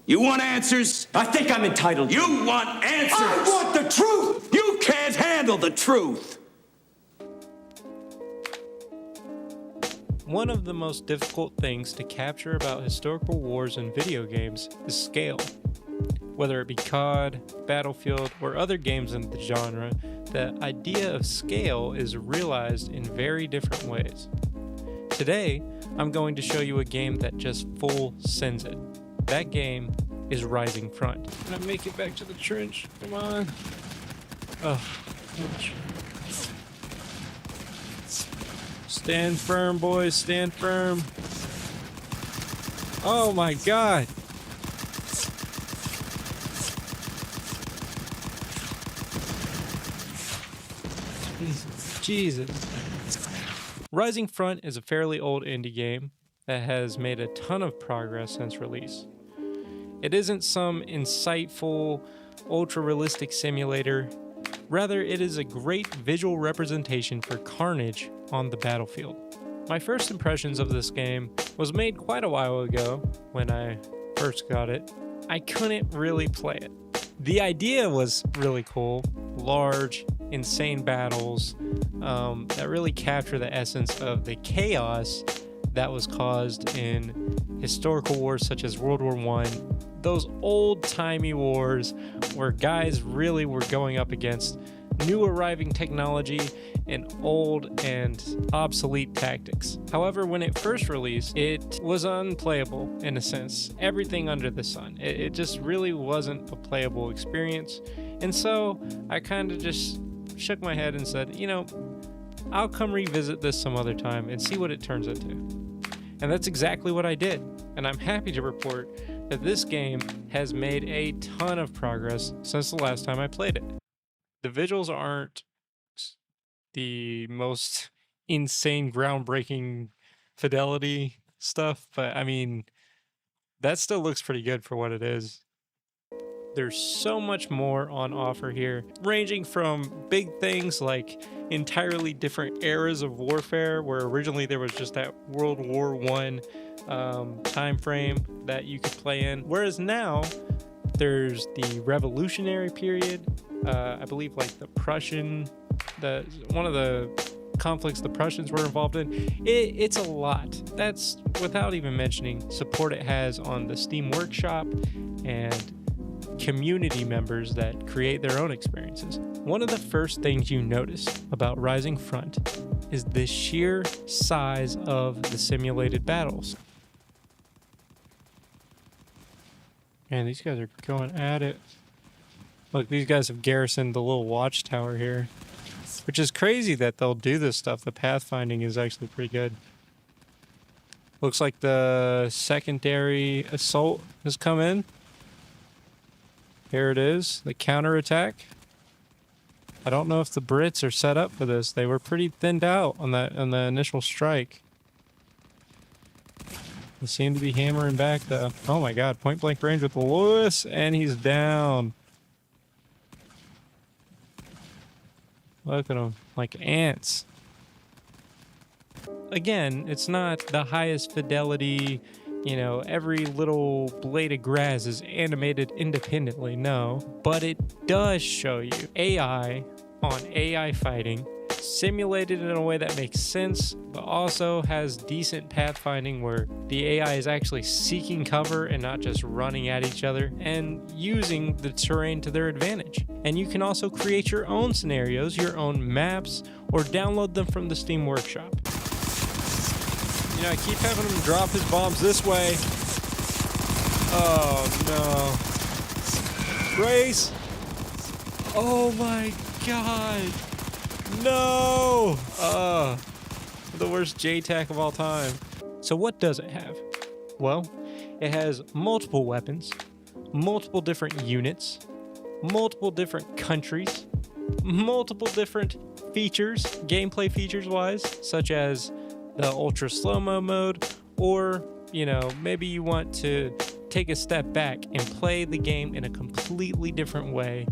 You want answers? I think I'm entitled. You want answers? I want the truth! You can't handle the truth! One of the most difficult things to capture about historical wars in video games is scale. Whether it be COD, Battlefield, or other games in the genre, the idea of scale is realized in very different ways. Today, I'm going to show you a game that just full sends it. That game is Rising Front. Can I make it back to the trench? Come on. Oh, gosh. Stand firm, boys. Stand firm. Oh my god. Jesus. Rising Front is a fairly old indie game that has made a ton of progress since release. It isn't some insightful, ultra-realistic simulator. Rather, it is a great visual representation for carnage on the battlefield. My first impressions of this game was made quite a while ago when I first got it. I couldn't really play it. The idea was really cool, large, insane battles that really capture the essence of the chaos that was caused in historical wars such as World War I, those old-timey wars where guys really were going up against new arriving technology and old and obsolete tactics. However, when it first released, it was unplayable in a sense. Everything under the sun. It just really wasn't a playable experience. And so I kind of just shook my head and said, you know, I'll come revisit this some other time and see what it turns into. And that's exactly what I did. And I'm happy to report that this game has made a ton of progress since the last time I played it. The visuals aren't the most insane, groundbreaking fidelity stuff, but I mean, that still looks pretty good for what it is. There's so much more on offer here, ranging from big things like entirely different eras of warfare, where originally there was just that World War I time frame that you could play in, whereas now there's the Revolutionary period. I believe like the Prussian, one of the conflicts the Prussians were involved in. It's a lot. That's without even mentioning support it has on the Steam Workshop and community members that create their own experiences. One of the first things you notice about Rising Front is the sheer size of the simulated battles. Man, these guys are going at it. Look, these guys have garrisoned the little watchtower here, which is crazy that they'll do this stuff. The pathfinding is actually pretty good. Looks like the secondary assault has come in. Here it is, the counterattack. I don't know if the Brits are set up for this. They were pretty thinned out on the initial strike. They seem to be hammering back though. Oh my god, point blank range with Lewis, and he's down. Look at them, like ants. Again, it's not the highest fidelity, you know, every little blade of grass is animated independently, no. But it does show you AI on AI fighting, simulated in a way that makes sense, but also has decent pathfinding where the AI is actually seeking cover and not just running at each other and using the terrain to their advantage. And you can also create your own scenarios, your own maps, or download them from the Steam Workshop. You know, I keep having him drop his bombs this way. Oh no. Brace! Oh my god! No! The worst JTAC of all time. So what does it have? Well, it has multiple weapons, multiple different units, multiple different countries, multiple different features, gameplay features wise, such as the ultra slow-mo mode, or, you know, maybe you want to take a step back and play the game in a completely different way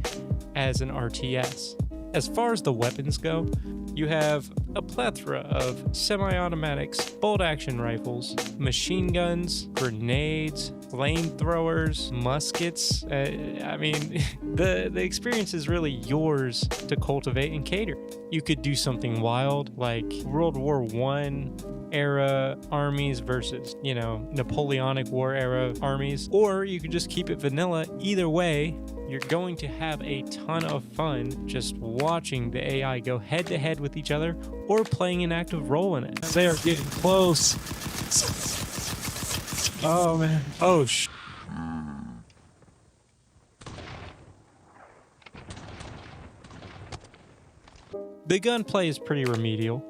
as an RTS. As far as the weapons go, you have a plethora of semi-automatics, bolt-action rifles, machine guns, grenades, flamethrowers, muskets. I mean, the experience is really yours to cultivate and cater. You could do something wild like World War One era armies versus, Napoleonic War era armies, or you could just keep it vanilla. Either way, you're going to have a ton of fun just watching the AI go head to head with each other or playing an active role in it. They are getting close. Oh man. Oh The gunplay is pretty remedial.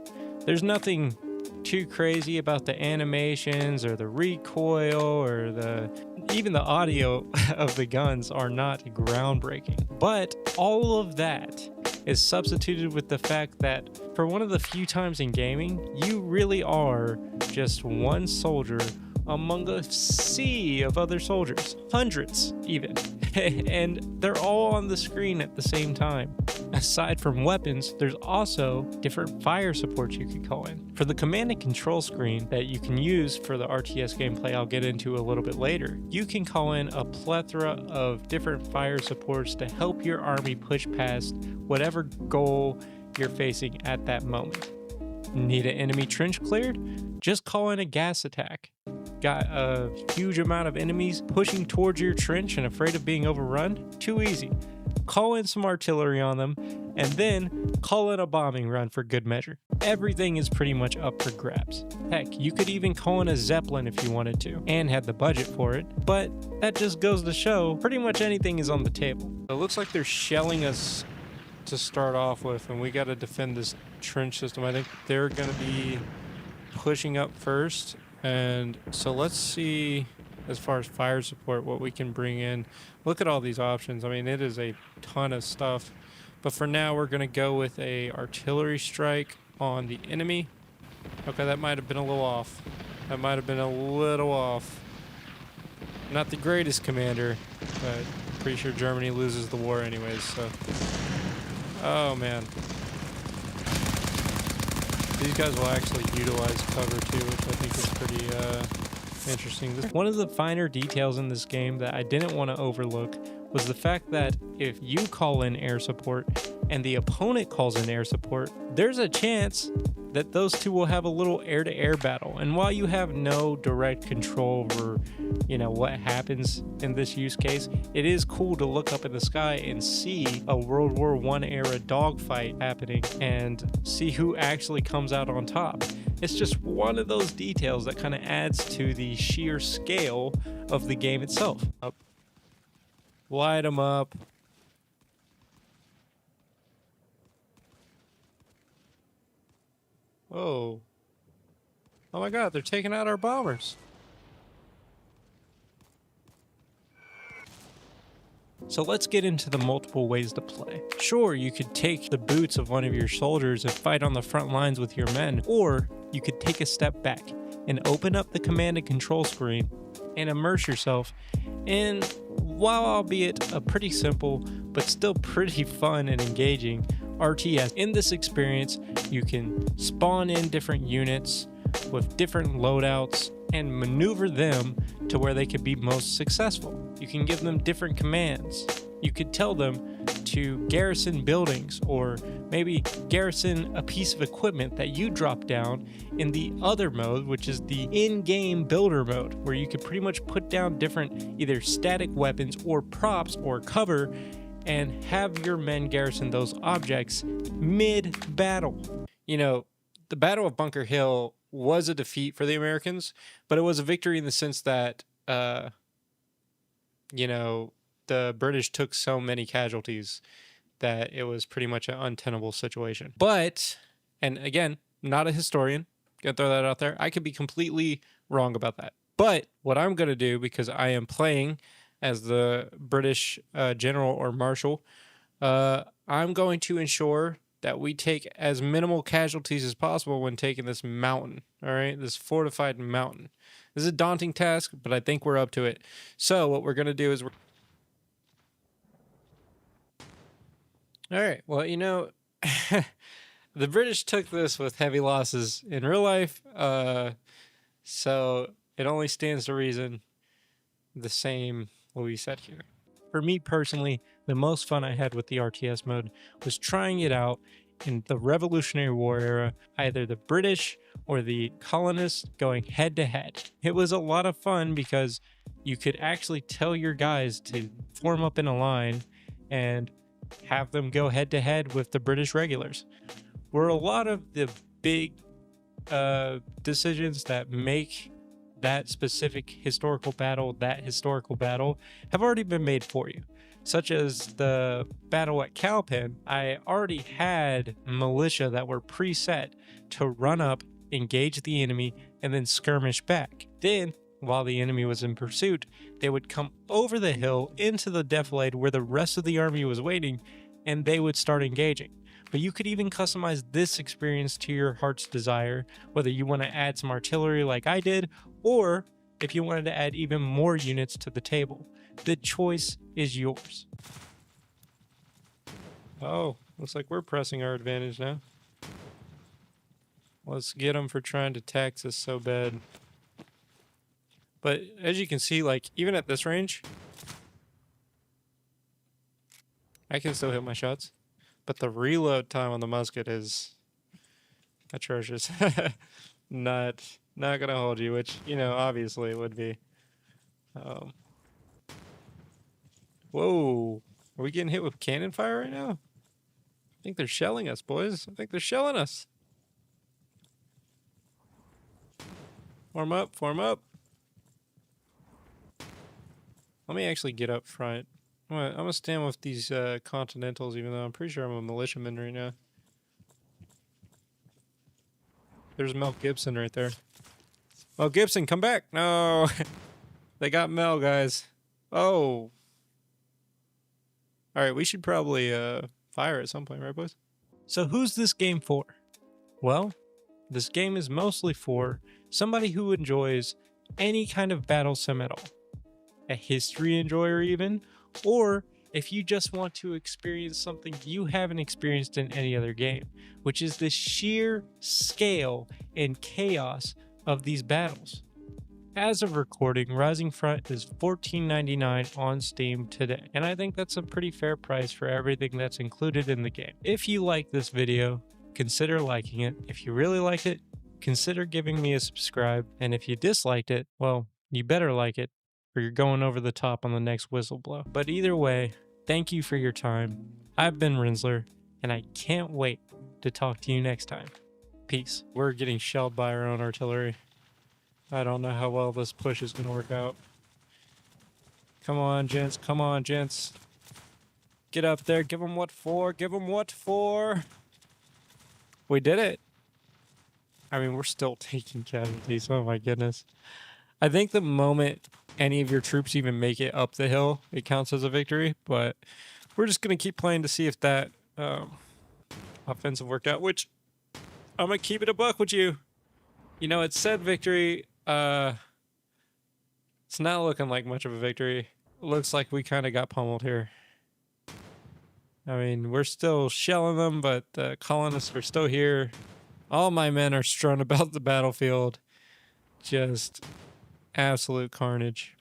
There's nothing too crazy about the animations or the recoil or even the audio of the guns are not groundbreaking. But all of that is substituted with the fact that for one of the few times in gaming, you really are just one soldier among a sea of other soldiers, hundreds even, and they're all on the screen at the same time. Aside from weapons, there's also different fire supports you could call in. For the command and control screen that you can use for the RTS gameplay I'll get into a little bit later, you can call in a plethora of different fire supports to help your army push past whatever goal you're facing at that moment. Need an enemy trench cleared? Just call in a gas attack. Got a huge amount of enemies pushing towards your trench and afraid of being overrun? Too easy. Call in some artillery on them, and then call in a bombing run for good measure. Everything is pretty much up for grabs. Heck, you could even call in a Zeppelin if you wanted to, and had the budget for it, but that just goes to show pretty much anything is on the table. It looks like they're shelling us to start off with, and we got to defend this trench system. I think they're going to be pushing up first, and so let's see as far as fire support what we can bring in. Look at all these options. I mean, it is a ton of stuff, but for now we're going to go with a artillery strike on the enemy. Okay, that might have been a little off. Not the greatest commander, but pretty sure Germany loses the war anyways, so. Oh man. These guys will actually utilize cover too, which I think is pretty interesting. One of the finer details in this game that I didn't want to overlook was the fact that if you call in air support and the opponent calls in air support, there's a chance that those two will have a little air-to-air battle. And while you have no direct control over, what happens in this use case, it is cool to look up in the sky and see a World War I era dogfight happening and see who actually comes out on top. It's just one of those details that kind of adds to the sheer scale of the game itself. Light them up. Oh. Oh my god, they're taking out our bombers. So let's get into the multiple ways to play. Sure, you could take the boots of one of your soldiers and fight on the front lines with your men, or you could take a step back and open up the command and control screen and immerse yourself in, while albeit a pretty simple but still pretty fun and engaging RTS. In this experience, you can spawn in different units with different loadouts and maneuver them to where they could be most successful. You can give them different commands. You could tell them to garrison buildings, or maybe garrison a piece of equipment that you drop down in the other mode, which is the in-game builder mode, where you could pretty much put down different either static weapons or props or cover and have your men garrison those objects mid-battle. The Battle of Bunker Hill was a defeat for the Americans, but it was a victory in the sense that, the British took so many casualties that it was pretty much an untenable situation. But, and again, not a historian, gonna throw that out there. I could be completely wrong about that. But what I'm gonna do, because I am playing as the British general or marshal, I'm going to ensure that we take as minimal casualties as possible when taking this mountain, all right? This fortified mountain. This is a daunting task, but I think we're up to it. So what we're going to do is... All right, well, the British took this with heavy losses in real life, so it only stands to reason the same what we said here. For me personally, the most fun I had with the RTS mode was trying it out in the Revolutionary War era, either the British or the colonists going head to head. It was a lot of fun because you could actually tell your guys to form up in a line and have them go head to head with the British regulars. Where a lot of the big decisions that make that specific historical battle have already been made for you, such as the battle at Cowpen. I already had militia that were preset to run up, engage the enemy, and then skirmish back. Then, while the enemy was in pursuit, they would come over the hill into the defilade where the rest of the army was waiting, and they would start engaging. But you could even customize this experience to your heart's desire, whether you want to add some artillery like I did, or if you wanted to add even more units to the table. The choice is yours. Oh, looks like we're pressing our advantage now. Let's get them for trying to tax us so bad. But as you can see, like, even at this range, I can still hit my shots. But the reload time on the musket is atrocious. Not gonna hold you, which, you know, obviously it would be. Whoa. Are we getting hit with cannon fire right now? I think they're shelling us, boys. I think they're shelling us. Form up, form up. Let me actually get up front. I'm gonna stand with these Continentals, even though I'm pretty sure I'm a militiaman right now. There's Mel Gibson right there. Mel Gibson, come back! No! They got Mel, guys. Oh! Alright, we should probably fire at some point, right, boys? So who's this game for? Well, this game is mostly for somebody who enjoys any kind of battle sim at all. A history enjoyer even, or if you just want to experience something you haven't experienced in any other game, which is the sheer scale and chaos of these battles. As of recording, Rising Front is $14.99 on Steam today, and I think that's a pretty fair price for everything that's included in the game. If you like this video, consider liking it. If you really liked it, consider giving me a subscribe, and if you disliked it, well, you better like it, or you're going over the top on the next whistle blow. But either way, thank you for your time. I've been Rinsler, and I can't wait to talk to you next time. Peace. We're getting shelled by our own artillery. I don't know how well this push is going to work out. Come on, gents. Come on, gents. Get up there. Give them what for. Give them what for. We did it. I mean, we're still taking casualties. Oh, my goodness. I think the moment any of your troops even make it up the hill, it counts as a victory. But we're just going to keep playing to see if that offensive worked out, which I'm going to keep it a buck with you. You know, it said victory. It's not looking like much of a victory. Looks like we kind of got pummeled here. I mean, we're still shelling them, but the colonists are still here. All my men are strewn about the battlefield. Just absolute carnage.